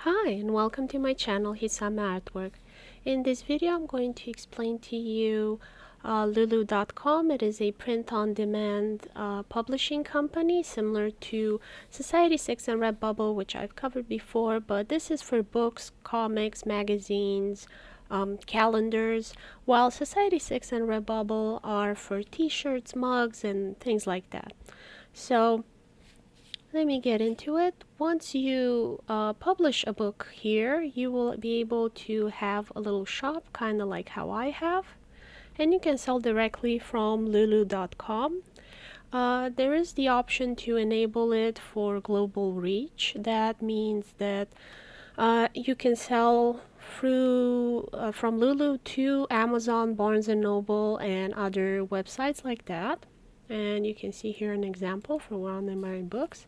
Hi and welcome to my channel Hisame Artwork. In this video I'm going to explain to you Lulu.com. It is a print-on-demand publishing company similar to Society6 and Redbubble, which I've covered before, but this is for books, comics, magazines, calendars, while Society6 and Redbubble are for t-shirts, mugs, and things like that. So let me get into it. Once you publish a book here, you will be able to have a little shop, kind of like how I have, and you can sell directly from Lulu.com. There is the option to enable it for global reach. That means that you can sell through from Lulu to Amazon, Barnes & Noble, and other websites like that. And you can see here an example from one of my books.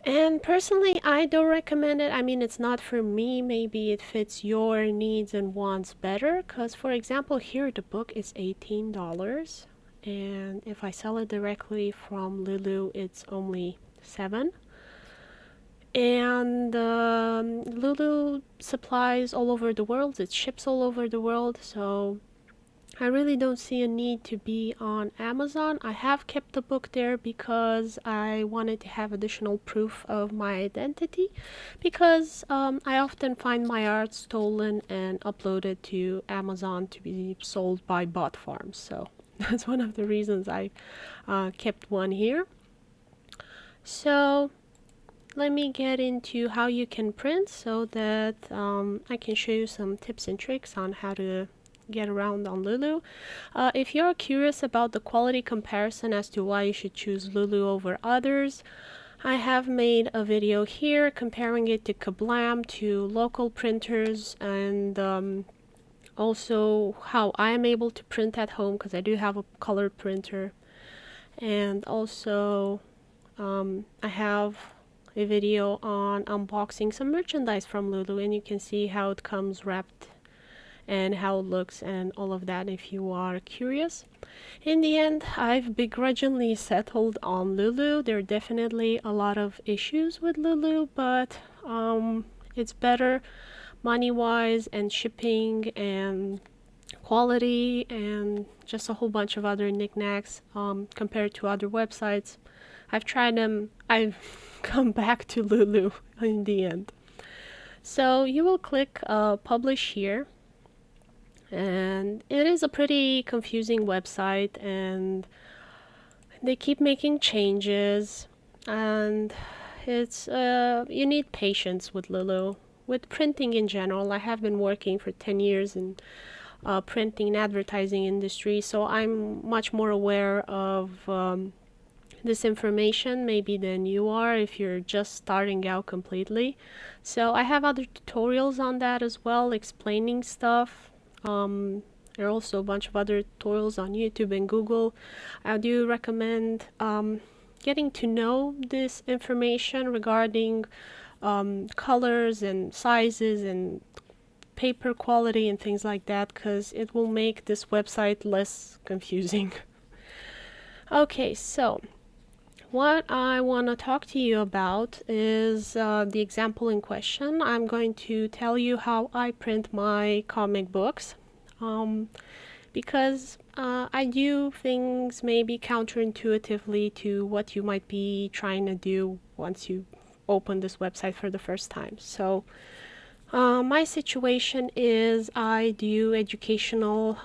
And personally, I don't recommend it. I mean, it's not for me. Maybe it fits your needs and wants better. Because, for example, here the book is $18. And if I sell it directly from Lulu, it's only $7. And Lulu supplies all over the world. It ships all over the world. So I really don't see a need to be on Amazon. I have kept the book there because I wanted to have additional proof of my identity, because I often find my art stolen and uploaded to Amazon to be sold by bot farms. So that's one of the reasons I kept one here. So let me get into how you can print so that I can show you some tips and tricks on how to get around on Lulu. If you're curious about the quality comparison as to why you should choose Lulu over others, I have made a video here comparing it to Kablam, to local printers, and also how I am able to print at home, because I do have a color printer. And also I have a video on unboxing some merchandise from Lulu, and you can see how it comes wrapped and how it looks and all of that if you are curious. In the end, I've begrudgingly settled on Lulu. There are definitely a lot of issues with Lulu, but it's better money-wise and shipping and quality and just a whole bunch of other knickknacks compared to other websites. I've tried them. I've come back to Lulu in the end. So you will click publish here. And it is a pretty confusing website, and they keep making changes, and it's you need patience with Lulu. With printing in general, I have been working for 10 years in printing and advertising industry, so I'm much more aware of this information maybe than you are if you're just starting out completely. So I have other tutorials on that as well, explaining stuff. There are also a bunch of other tutorials on YouTube and Google. I do recommend getting to know this information regarding colors and sizes and paper quality and things like that, because it will make this website less confusing. Okay, so what I want to talk to you about is the example in question. I'm going to tell you how I print my comic books, because I do things maybe counterintuitively to what you might be trying to do once you open this website for the first time. So my situation is I do educational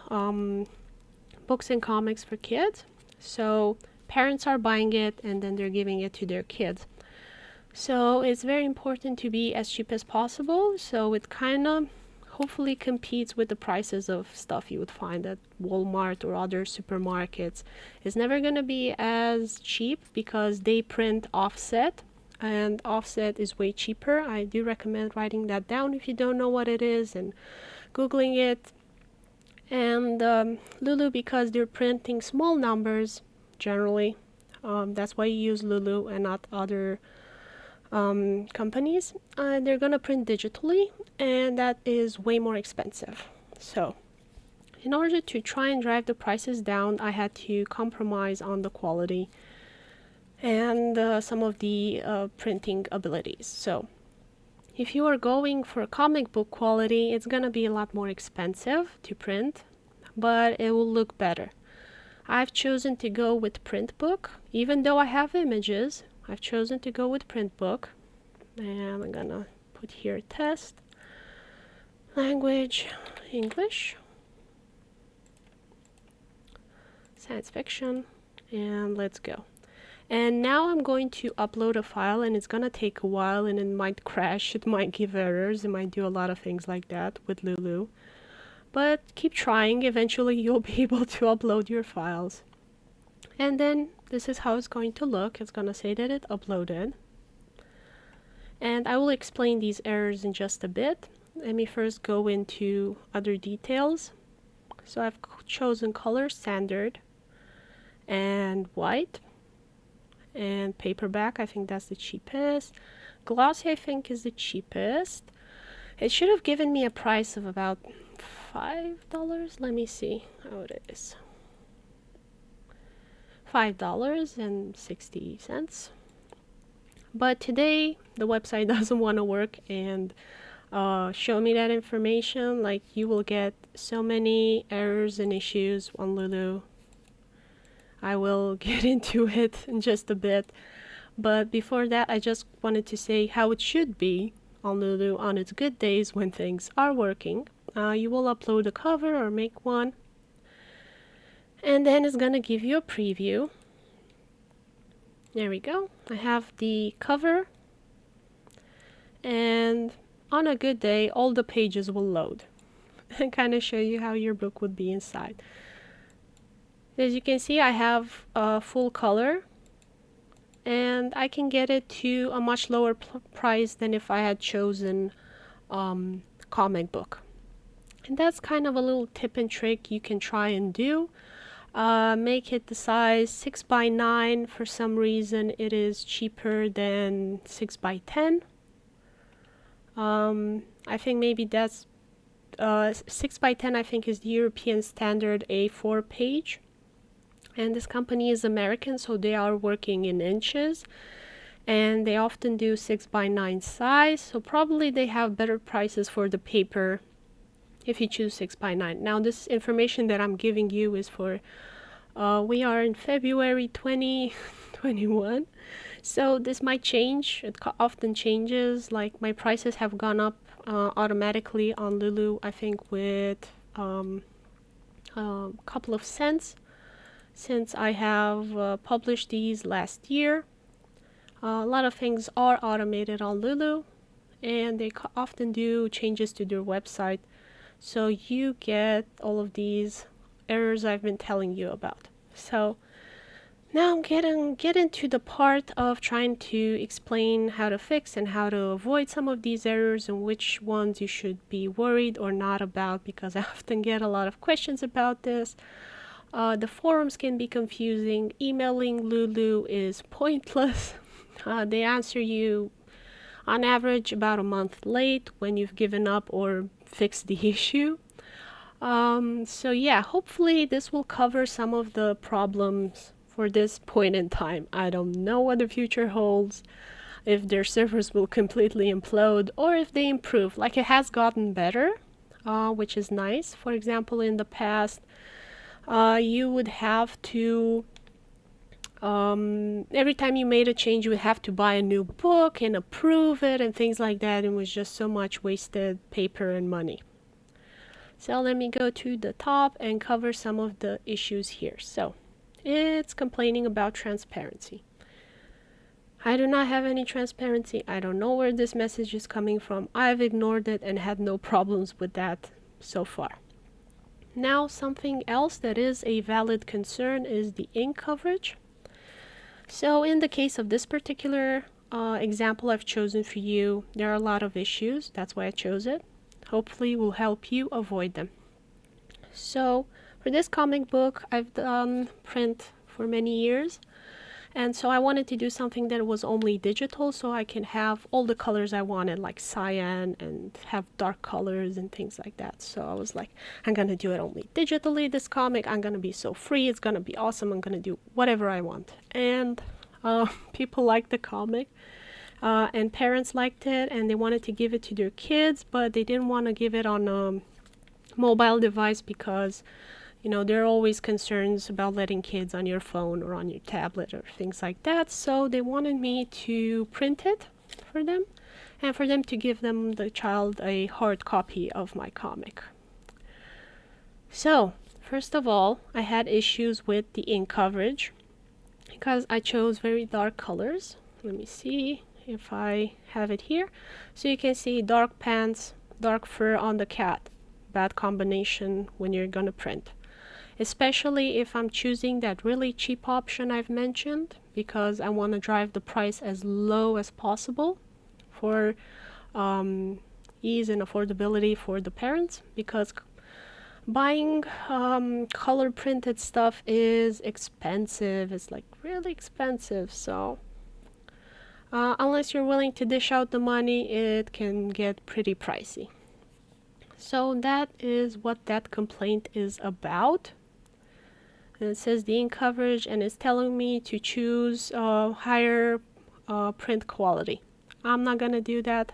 books and comics for kids. So parents are buying it and then they're giving it to their kids. So it's very important to be as cheap as possible. So it kind of hopefully competes with the prices of stuff you would find at Walmart or other supermarkets. It's never going to be as cheap because they print offset, and offset is way cheaper. I do recommend writing that down if you don't know what it is and Googling it. And Lulu, because they're printing small numbers generally, that's why you use Lulu and not other companies. They're gonna print digitally, and that is way more expensive. So in order to try and drive the prices down, I had to compromise on the quality and some of the printing abilities. So If you are going for comic book quality, it's gonna be a lot more expensive to print, but it will look better. I've chosen to go with print book. Even though I have images, I've chosen to go with print book. And I'm gonna put here test, language, English, science fiction, and let's go. And now I'm going to upload a file, and it's gonna take a while, and it might crash, it might give errors, it might do a lot of things like that with Lulu. But keep trying, eventually you'll be able to upload your files. And then this is how it's going to look. It's gonna say that it uploaded. And I will explain these errors in just a bit. Let me first go into other details. So I've chosen color standard and white and paperback. I think that's the cheapest. Glossy I think is the cheapest. It should have given me a price of about $5. Let me see how it is. $5.60. But today the website doesn't want to work and show me that information. Like, you will get so many errors and issues on Lulu. I will get into it in just a bit. But before that, I just wanted to say how it should be on Lulu on its good days when things are working. You will upload a cover or make one, and then it's gonna give you a preview. There we go. I have the cover, and on a good day all the pages will load and kind of show you how your book would be inside. As you can see, I have a full color, and I can get it to a much lower price than if I had chosen comic book. And that's kind of a little tip and trick you can try and do. Make it the size 6x9. For some reason it is cheaper than 6x10. I think maybe that's 6x10 I think is the European standard A4 page. And this company is American, so they are working in inches. And they often do 6x9 size, so probably they have better prices for the paper if you choose 6x9. Now this information that I'm giving you is for, we are in February 2021, so this might change. It often changes. Like, my prices have gone up automatically on Lulu, I think with a couple of cents since I have published these last year. A lot of things are automated on Lulu, and they often do changes to their website, so you get all of these errors I've been telling you about. So now I'm getting to the part of trying to explain how to fix and how to avoid some of these errors and which ones you should be worried or not about, because I often get a lot of questions about this. The forums can be confusing. Emailing Lulu is pointless. They answer you on average about a month late when you've given up or fixed the issue. So yeah, hopefully this will cover some of the problems for this point in time. I don't know what the future holds, if their servers will completely implode or if they improve. Like, it has gotten better, which is nice. For example, in the past, you would have to every time you made a change, you would have to buy a new book and approve it and things like that. It was just so much wasted paper and money. So let me go to the top and cover some of the issues here. So it's complaining about transparency. I do not have any transparency. I don't know where this message is coming from. I've ignored it and had no problems with that so far. Now, something else that is a valid concern is the ink coverage. So in the case of this particular example I've chosen for you, there are a lot of issues. That's why I chose it. Hopefully it will help you avoid them. So for this comic book, I've done print for many years. And so I wanted to do something that was only digital, so I can have all the colors I wanted, like cyan, and have dark colors and things like that. So I was like, I'm gonna do it only digitally, this comic. I'm gonna be so free, it's gonna be awesome. I'm gonna do whatever I want. And people like the comic. and parents liked it and they wanted to give it to their kids, but they didn't want to give it on a mobile device because there are always concerns about letting kids on your phone or on your tablet or things like that. So they wanted me to print it for them and for them to give the child a hard copy of my comic. So first of all, I had issues with the ink coverage because I chose very dark colors. Let me see if I have it here. So you can see dark pants, dark fur on the cat. Bad combination when you're gonna print. Especially if I'm choosing that really cheap option I've mentioned, because I want to drive the price as low as possible for ease and affordability for the parents, because buying color printed stuff is expensive. It's like really expensive, so unless you're willing to dish out the money, it can get pretty pricey. So that is what that complaint is about. And it says the ink coverage, and it's telling me to choose higher print quality. I'm not gonna do that.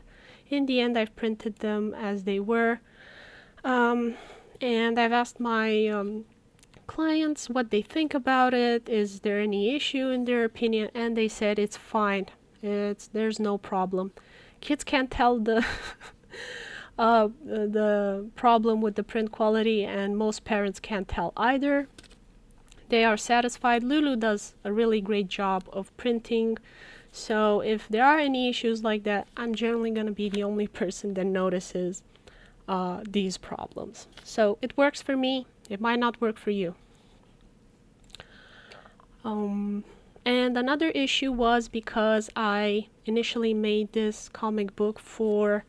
In the end, I've printed them as they were, and I've asked my clients what they think about it. Is there any issue in their opinion? And they said it's fine. There's no problem. Kids can't tell the the problem with the print quality, and most parents can't tell either. They are satisfied. Lulu does a really great job of printing, so if there are any issues like that, I'm generally going to be the only person that notices these problems. So it works for me. It might not work for you. And another issue was because I initially made this comic book for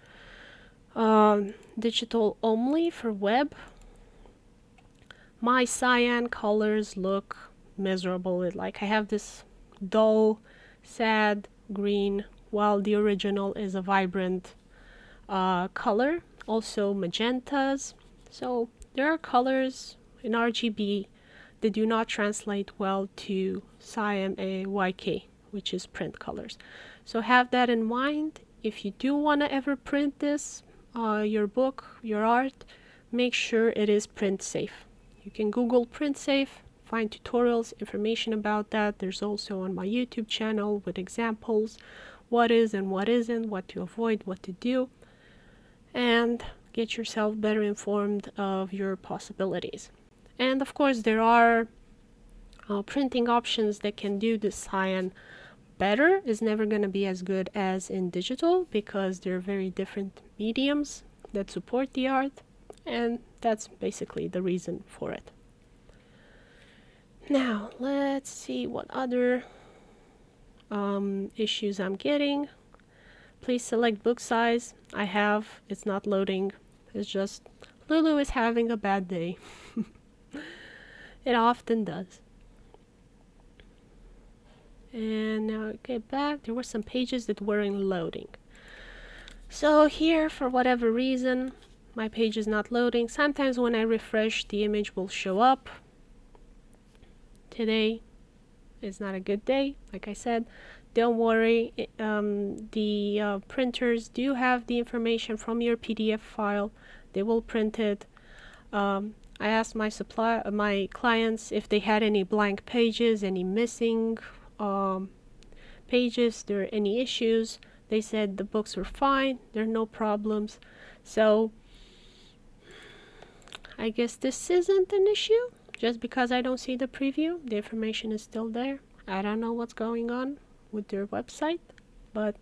digital only for web. My cyan colors look miserable. I have this dull, sad green, while the original is a vibrant color. Also magentas. So there are colors in RGB that do not translate well to Cymayk, which is print colors. So have that in mind. If you do want to ever print this, your book, your art, make sure it is print safe. You can Google print safe, find tutorials, information about that. There's also on my YouTube channel with examples, what is and what isn't, what to avoid, what to do, and get yourself better informed of your possibilities. And of course, there are printing options that can do the cyan better. It's never going to be as good as in digital because they're very different mediums that support the art, and that's basically the reason for it. Now, let's see what other issues I'm getting. Please select book size. It's not loading. It's just Lulu is having a bad day. It often does. And now get back. There were some pages that weren't loading. So here, for whatever reason, my page is not loading. Sometimes when I refresh, the image will show up. Today is not a good day. Like I said, don't worry. The printers do have the information from your PDF file. They will print it. I asked my clients if they had any blank pages, any missing pages, there are any issues. They said the books were fine. There are no problems. So I guess this isn't an issue. Just because I don't see the preview, the information is still there. I don't know what's going on with their website, but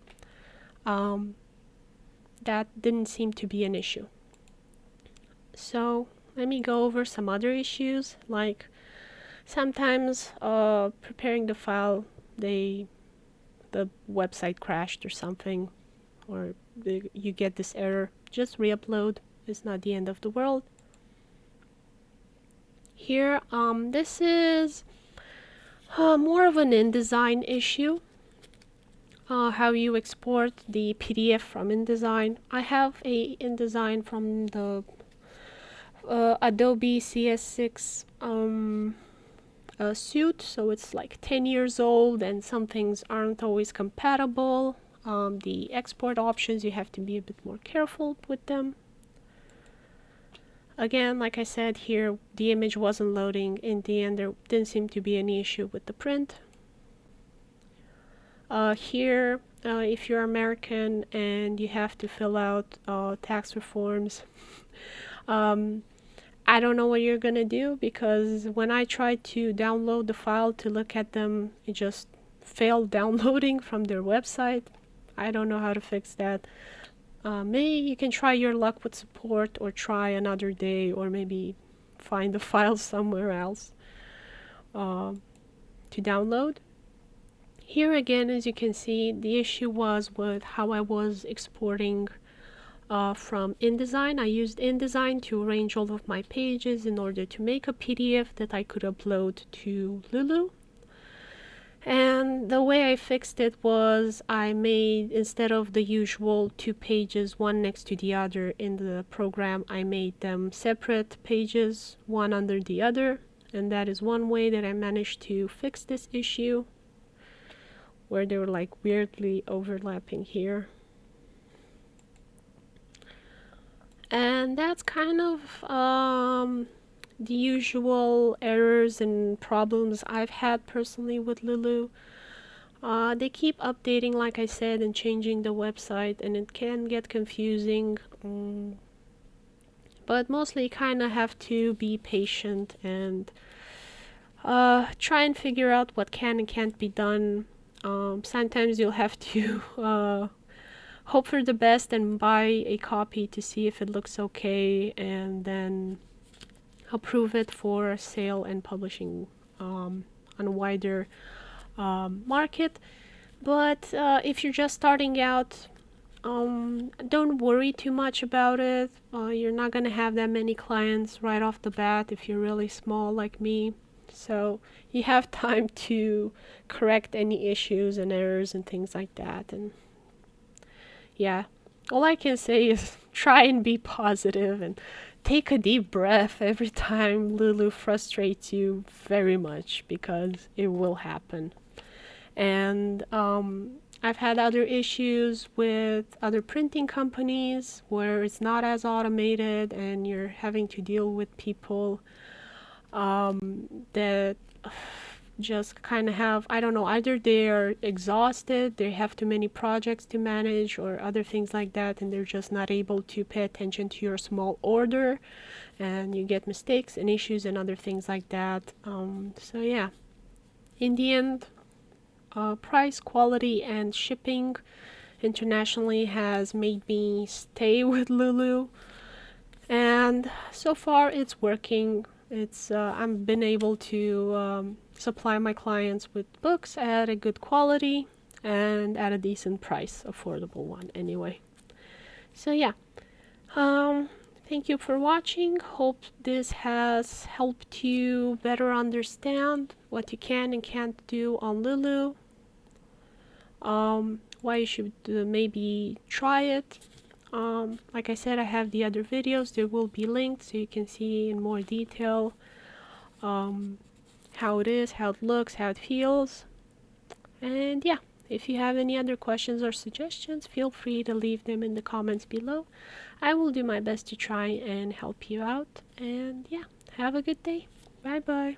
that didn't seem to be an issue. So let me go over some other issues, like sometimes preparing the file, the website crashed or something, or you get this error. Just re-upload. It's not the end of the world. Here, this is more of an InDesign issue. How you export the PDF from InDesign. I have a InDesign from the Adobe CS6 suite, so it's like 10 years old, and some things aren't always compatible. The export options, you have to be a bit more careful with them. Again, like I said, here the image wasn't loading. In the end, there didn't seem to be any issue with the print. Here, if you're American and you have to fill out tax reforms, I don't know what you're gonna do, because when I tried to download the file to look at them, it just failed downloading from their website. I don't know how to fix that. Maybe you can try your luck with support, or try another day, or maybe find the file somewhere else to download. Here again, as you can see, the issue was with how I was exporting from Indesign. I used Indesign to arrange all of my pages in order to make a PDF that I could upload to Lulu. And the way I fixed it was I made, instead of the usual 2 pages, one next to the other in the program, I made them separate pages, one under the other. And that is one way that I managed to fix this issue, where they were like weirdly overlapping here. And that's kind of the usual errors and problems I've had personally with Lulu. They keep updating, like I said, and changing the website, and it can get confusing. But mostly you kind of have to be patient and try and figure out what can and can't be done. Sometimes you'll have to hope for the best and buy a copy to see if it looks okay, and then approve it for sale and publishing on a wider market. But if you're just starting out, don't worry too much about it. You're not gonna have that many clients right off the bat if you're really small like me, so you have time to correct any issues and errors and things like that. And yeah, all I can say is try and be positive and take a deep breath every time Lulu frustrates you very much, because it will happen. And I've had other issues with other printing companies where it's not as automated and you're having to deal with people that just kind of have, I don't know, either they're exhausted, they have too many projects to manage, or other things like that, and they're just not able to pay attention to your small order, and you get mistakes and issues and other things like that. So yeah, in the end, price, quality, and shipping internationally has made me stay with Lulu, and so far it's working. It's I've been able to supply my clients with books at a good quality and at a decent price, affordable one anyway. So yeah, thank you for watching. Hope this has helped you better understand what you can and can't do on Lulu. Why you should maybe try it. Like I said, I have the other videos. There will be linked so you can see in more detail how it is, how it looks, how it feels. And yeah, if you have any other questions or suggestions, feel free to leave them in the comments below. I will do my best to try and help you out. And yeah, have a good day. Bye bye.